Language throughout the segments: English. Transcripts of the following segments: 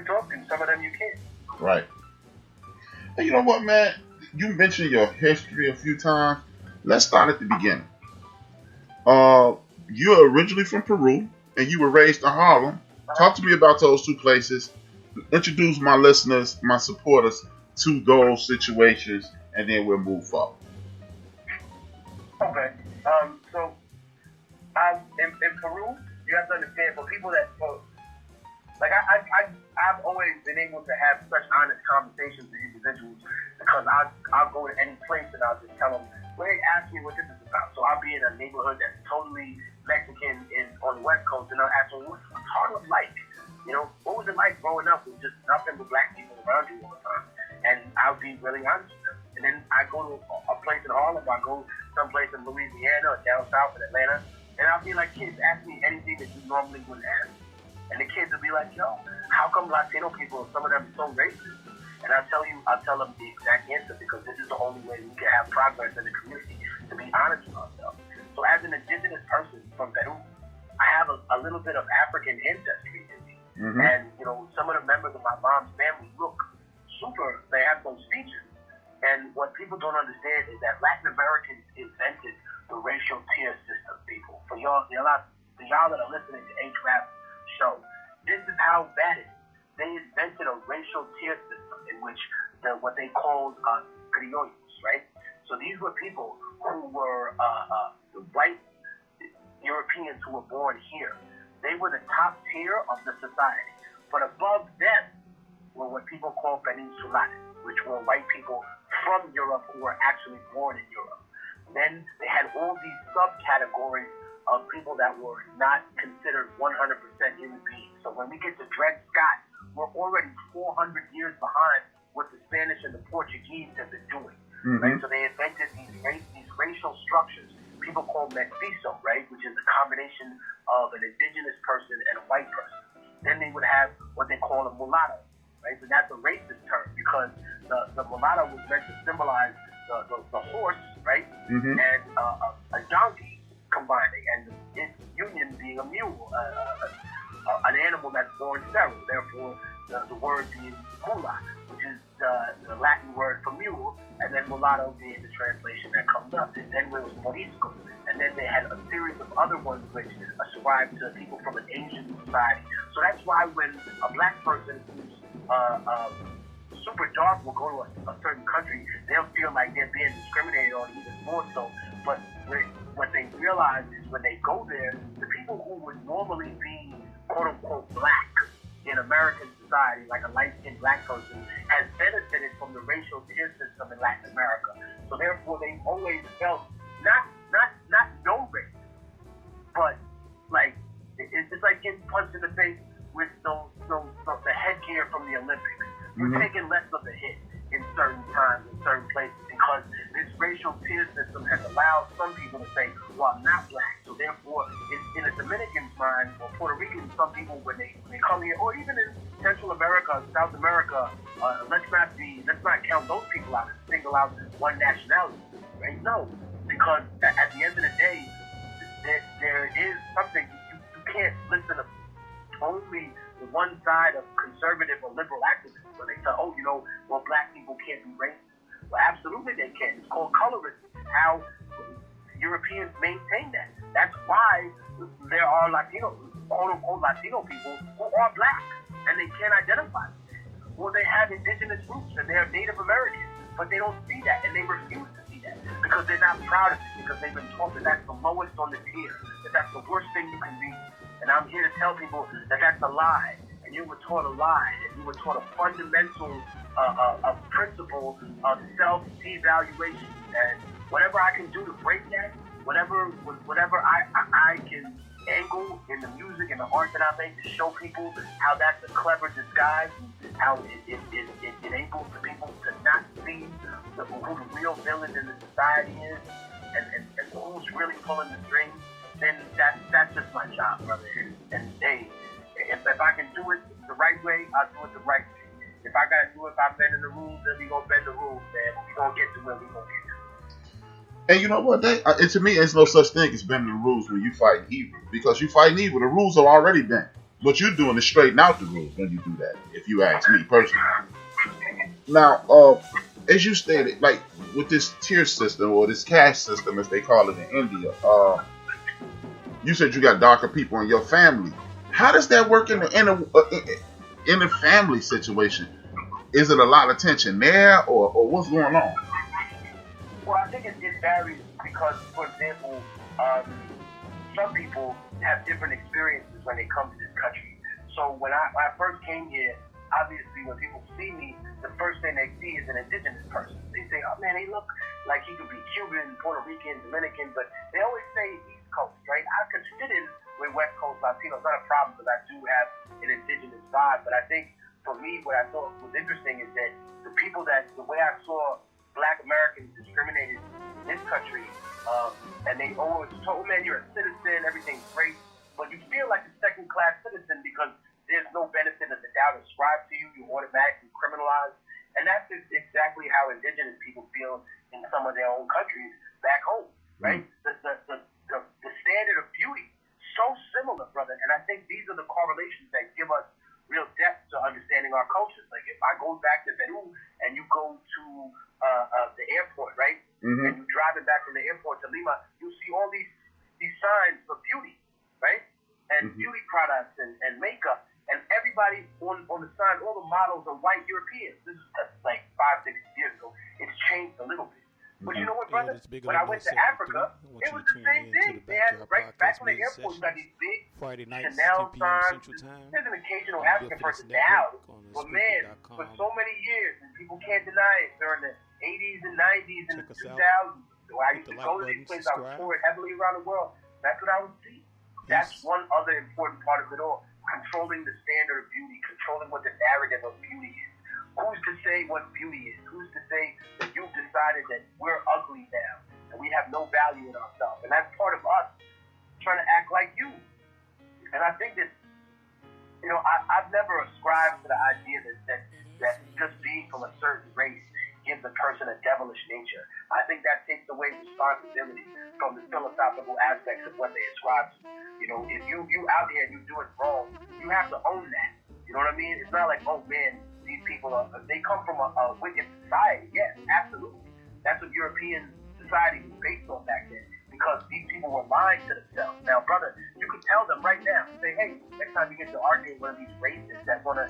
can talk to, some of them you can't. Right. And you know what, man? You mentioned your history a few times. Let's start at the beginning. You're originally from Peru, and you were raised in Harlem. Talk to me about those two places. Introduce my listeners, my supporters, to those situations, and then we'll move forward. Okay. So, in Peru, you have to understand, for people that, I've always been able to have such honest conversations with individuals because I'll go to any place and I'll just tell them, well, they ask me what this is about. So I'll be in a neighborhood that's totally Mexican on the West Coast, and I'll ask them, what's Harlem like? You know, what was it like growing up with just nothing but black people around you all the time? And I'll be really honest with them. And then I go to a place in Harlem, I go someplace in Louisiana or down south in Atlanta, and I'll be like, kids, ask me anything that you normally wouldn't ask. And the kids will be like, yo, how come Latino people, some of them are so racist? And I'll tell them the exact answer, because this is the only way we can have progress in the community, to be honest with ourselves. So as an indigenous person from Peru, I have a little bit of African ancestry in me. Mm-hmm. And, you know, some of the members of my mom's family look super, they have those features. And what people don't understand is that Latin Americans invented the racial tier system, people. For y'all that are listening to H-Rap show, this is how bad it is. They invented a racial tier system in which what they called criollos, right? So these were people who were white Europeans who were born here. They were the top tier of the society. But above them were what people call peninsulares, which were white people from Europe who were actually born in Europe. Then they had all these subcategories of people that were not considered 100% human beings. So when we get to Dred Scott, we're already 400 years behind what the Spanish and the Portuguese have been doing. Mm-hmm. Right? So they invented these racial structures. People call mestizo, right, which is a combination of an indigenous person and a white person. Then they would have what they call a mulatto, right? So that's a racist term, because the mulatto was meant to symbolize the horse, right, mm-hmm. and a donkey combining, and its union being a mule, an animal that's born sterile. Therefore, the word being mula, which is the Latin word for mule, and then mulatto being the translation that comes up. And then there was morisco, and then they had a series of other ones which ascribed to people from an Asian society. So that's why when a black person who's super dark will go to a certain country, they'll feel like they're being discriminated on even more so. But what they realize is when they go there, the people who would normally be quote-unquote black in American society, like a light-skinned black person, has benefited from the racial tier system in Latin America. So therefore, they've always felt not no race, but like it's like getting punched in the face with the headgear from the Olympics. You're mm-hmm. taking less of a hit in certain times, in certain places, because this racial tier system has allowed some people to say, well, I'm not black. So therefore, in a Dominican's mind, or Puerto Rican, some people, when they come here, or even in Central America, South America, let's not count those people out and single out one nationality, right? No, because at the end of the day, there is something, you can't listen to only the one side of conservative or liberal activists when they say, oh, you know, well, black people can't be racist. Well, absolutely they can. It's called colorism. How Europeans maintain that. That's why there are Latino, quote-unquote Latino people who are black, and they can't identify with that. Well, they have indigenous roots, and they're Native American, but they don't see that, and they refuse to see that, because they're not proud of it, because they've been taught that that's the lowest on the tier, that that's the worst thing you can be. And I'm here to tell people that that's a lie, and you were taught a lie, and you were taught a fundamental principle of self-devaluation. And whatever I can do to break that, whatever I can angle in the music and the art that I make to show people how that's a clever disguise, and how it enables the people to not see who the real villain in the society is, and who's really pulling the strings, then that's just my job, brother. And hey, if I can do it the right way, I'll do it the right way. If I gotta do it by bending the rules, then we gonna bend the rules, man. We gonna get to where we gonna get to. And you know what? To me, there's no such thing as bending the rules when you fight evil, because you fight evil. The rules are already bent. what you're doing is straighten out the rules when you do that, if you ask me personally. Now, as you stated, like with this tier system or this caste system, as they call it in India, you said you got darker people in your family. How does that work in the family situation? Is it a lot of tension there, or what's going on? Well, I think it varies because, for example, some people have different experiences when they come to this country. So when I first came here, obviously when people see me, the first thing they see is an indigenous person. They say, oh man, they look like he could be Cuban, Puerto Rican, Dominican, but they always say East Coast, right? I could fit in with West Coast Latinos, not a problem because I do have an indigenous vibe, but I think for me, what I thought was interesting is that the way I saw Black Americans discriminated in this country, and they always told, man, you're a citizen, everything's great, but you feel like a second-class citizen because there's no benefit of the doubt ascribed to you, you're automatically criminalized, and that's exactly how indigenous people feel in some of their own countries back home, right? The standard of beauty, so similar, brother, and I think these are the correlations that give us real depth to understanding our cultures. Like if I go back to Peru and you go to the airport, right? Mm-hmm. And you're driving back from the airport to Lima, you'll see all these signs for beauty, right? And beauty products and makeup. And everybody on the sign, all the models are white Europeans. This is like 5-6 years ago. It's changed a little bit. But you know what, brother? When I went to Africa, it was the same thing. They had back on the airport, you got these big Chanel signs. There's an occasional African person now, but man, for so many years, and people can't deny it, during the 80s and 90s and the 2000s, where I used to go to these places, I was touring heavily around the world. That's what I would see. That's one other important part of it all. Controlling the standard of beauty, controlling what the narrative of beauty is. Who's to say what beauty is? Who's to say that you've decided that we're ugly now and we have no value in ourselves? And that's part of us trying to act like you. And I think that, I've never ascribed to the idea that just being from a certain race gives a person a devilish nature. I think that takes away responsibility from the philosophical aspects of what they ascribe to. If you out here and you're doing wrong, you have to own that. You know what I mean? It's not like, oh man, these people they come from a wicked society. Yes, absolutely. That's what European society was based on back then, because these people were lying to themselves. Now, brother, you could tell them right now, say, hey, next time you get to argue with one of these racists that wanna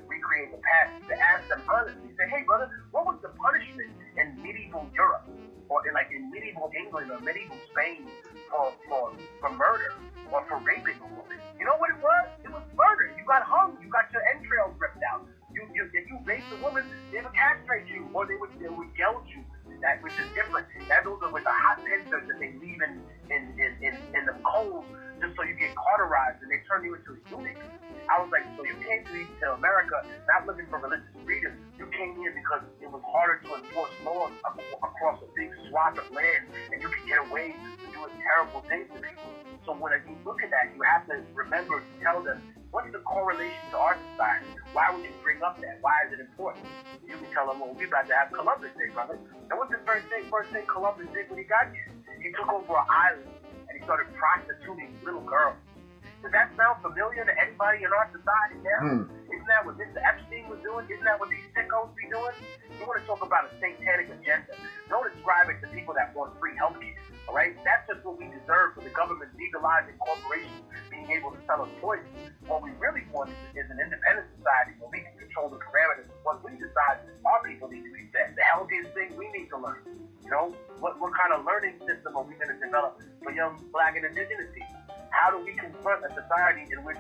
recreate the past, to ask them honestly, say, hey, brother, what was the punishment in medieval Europe, or in medieval England or medieval Spain for murder or for raping a woman? You know what it was? It was murder. You got hung. You got your entrails ripped out. If you raped a woman, they would castrate you, or they would gouge you. That which is different. Those are with the hot pincers that they leave in the cold, just so you get cauterized and they turn you into a eunuch. I was like, so you came to America not looking for religious freedom. You came here because it was harder to enforce laws across a big swath of land, and you could get away with doing terrible things to people. So when you look at that, you have to remember to tell them, what's the correlation to our society? Why would you bring up that? Why is it important? You can tell them, well, we're about to have Columbus Day, brother. And what's the first thing Columbus did when he got here? He took over an island and he started prostituting little girls. Does that sound familiar to anybody in our society now? Isn't that what Mr. Epstein was doing? Isn't that what these sickos be doing? You want to talk about a satanic agenda. Don't ascribe it to people that want free health care. All right? That's just what we deserve for the government legalizing corporations being able to sell us poison. What we really want is an independent society where we can control the parameters of what we decide our people need to be fed. The healthiest thing we need to learn. What kind of learning system are we going to develop for young Black and indigenous people? How do we confront a society in which,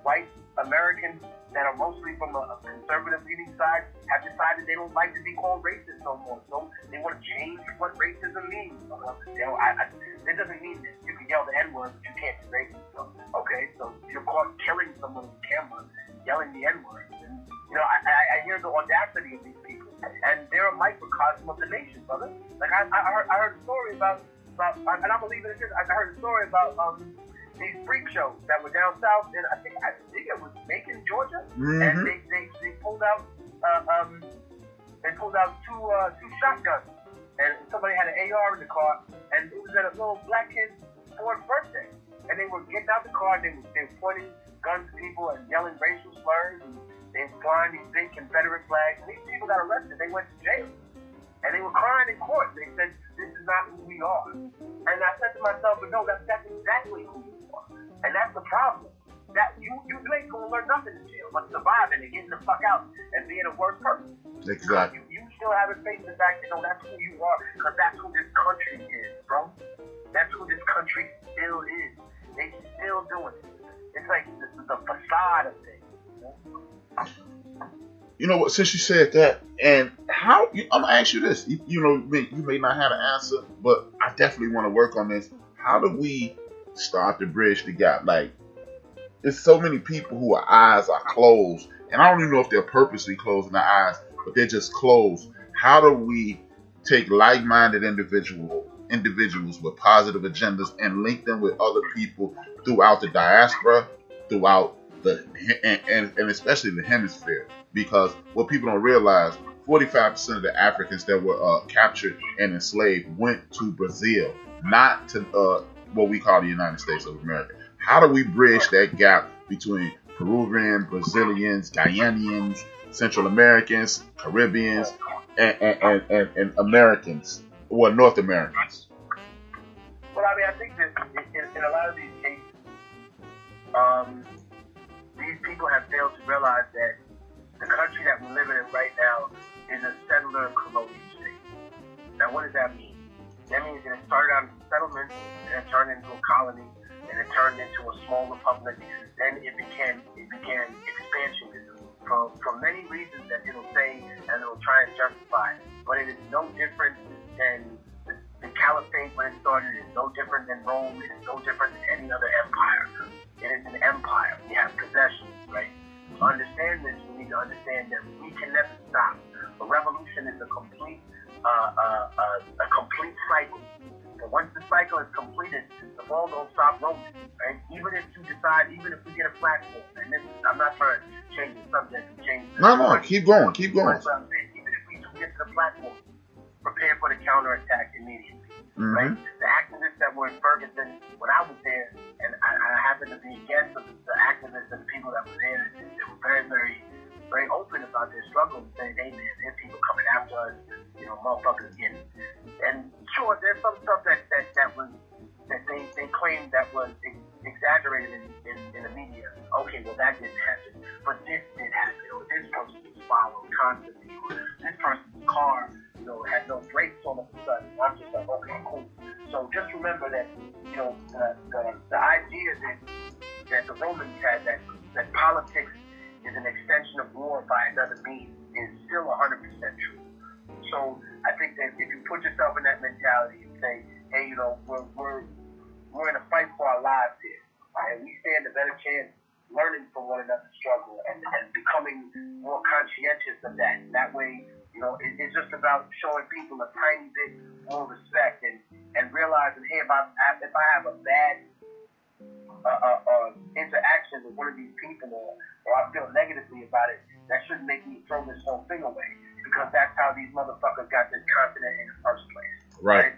white Americans that are mostly from a conservative leaning side have decided they don't like to be called racist no more? So they want to change what racism means. It doesn't mean that you can yell the N-word, but you can't be racist. So, okay, so you're caught killing someone on camera, yelling the N-word. And, I hear the audacity of these people, and they're a microcosm of the nation, brother. Like I heard a story about, and I'm gonna leave it at this. I heard a story about these freak shows that were down south, and I think it was Macon, Georgia, and they pulled out two shotguns, and somebody had an AR in the car, and it was at a little black kid's 4th birthday, and they were getting out the car, and they were pointing guns to people and yelling racial slurs, and they were flying these big Confederate flags. And these people got arrested. They went to jail. And they were crying in court. They said, this is not who we are. And I said to myself, but no, that's exactly who you are. And that's the problem. That you ain't gonna learn nothing in jail but surviving and getting the fuck out and being a worse person. Exactly. You still haven't faced the fact that no, that's who you are, because that's who this country is, bro. That's who this country still is. They still doing it. It's like the facade of things. You know what? Since you said that, and how I'm gonna ask you this. You know, you may not have an answer, but I definitely want to work on this. How do we start to bridge the gap? Like, there's so many people whose eyes are closed, and I don't even know if they're purposely closing their eyes, but they're just closed. How do we take like-minded individuals with positive agendas and link them with other people throughout the diaspora, throughout and especially the hemisphere? Because what people don't realize, 45% of the Africans that were captured and enslaved went to Brazil, not to what we call the United States of America. How do we bridge that gap between Peruvian, Brazilians, Guyanians, Central Americans, Caribbeans, and Americans, or North Americans? Well, I mean, I think that in a lot of these cases, these people have failed to realize that the country that we're living in right now is a settler colonial state. Now, what does that mean? That means that it started out as a settlement, and it turned into a colony, and it turned into a small republic. Then it began expansionism for many reasons that it'll say and it'll try and justify. But it is no different than the caliphate when it started. It is no different than Rome. It is no different than any other empire. It is an empire. We have possessions, right? To understand this, we need to understand that we can never stop. A revolution is a complete cycle. But once the cycle is completed, the ball don't stop rolling, right? Even if you decide, even if we get a platform, and this, I'm not trying to change the subject and change the No, keep going. But I'm saying, even if we do get to the platform, prepare for the counterattack immediately, right? The activists that were in Ferguson, when I was there, and I happened to be a guest of the activists and the people that were there, they were very, very, very open about their struggle and saying, hey man, there's people coming after us, you know, motherfuckers getting. And sure, there's some stuff that they claimed that was exaggerated in the media. Okay, well that didn't happen, but this did happen, or this person was followed constantly, or this person's car, you know, had no brakes all of a sudden. I'm just like, okay, cool. So just remember that, you know, the idea that the Romans had, that politics is an extension of war by another means, is still 100% true. So I think that if you put yourself in that mentality and say, hey, you know, we're in a fight for our lives here, and we stand a better chance learning from one another's struggle and becoming more conscientious of that. And that way, you know, it's just about showing people a tiny bit more respect and realizing, hey, if I have a bad interaction with one of these people, or I feel negatively about it, that shouldn't make me throw this whole thing away, because that's how these motherfuckers got this continent in the first place. Right?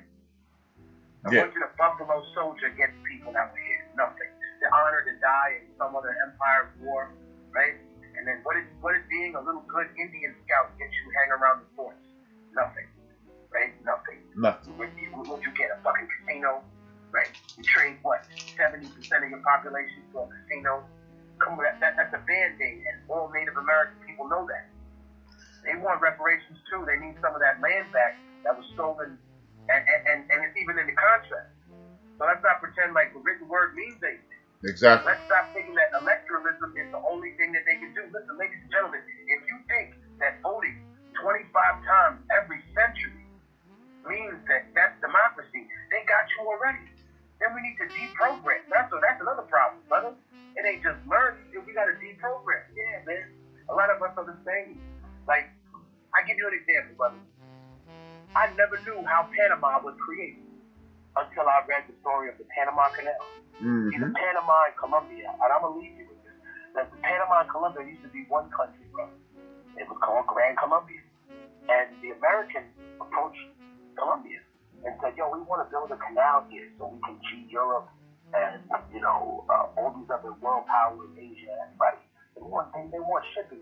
What did a Buffalo Soldier get the people that were here? Nothing. The honor to die in some other empire war, right? And then what is being a little good Indian scout get you hang around the forts? Nothing. Right? Nothing. What you get? A fucking casino? Right? You trade what? 70% of your population to a casino? Come on, that's a band-aid, and all Native American people know that. They want reparations too. They need some of that land back that was stolen, and it's even in the contract. So let's not pretend like the written word means anything. Exactly. Let's stop thinking that electoralism is the only thing that they can do. Listen, ladies and gentlemen, if you think that voting 25 times every century means that that's democracy, they got you already. Then we need to deprogram. That's another problem, brother. It ain't just learning. We got to deprogram. Yeah, man. A lot of us are the same. Like, I give you an example, brother. I never knew how Panama was created until I read the story of the Panama Canal. See, the Panama and Colombia, and I'm going to leave you with this, that the Panama and Colombia used to be one country, bro. It was called Grand Colombia. And the Americans approached Colombia and said, yo, we want to build a canal here so we can cheat Europe and all these other world powers, Asia, everybody, they want shipping.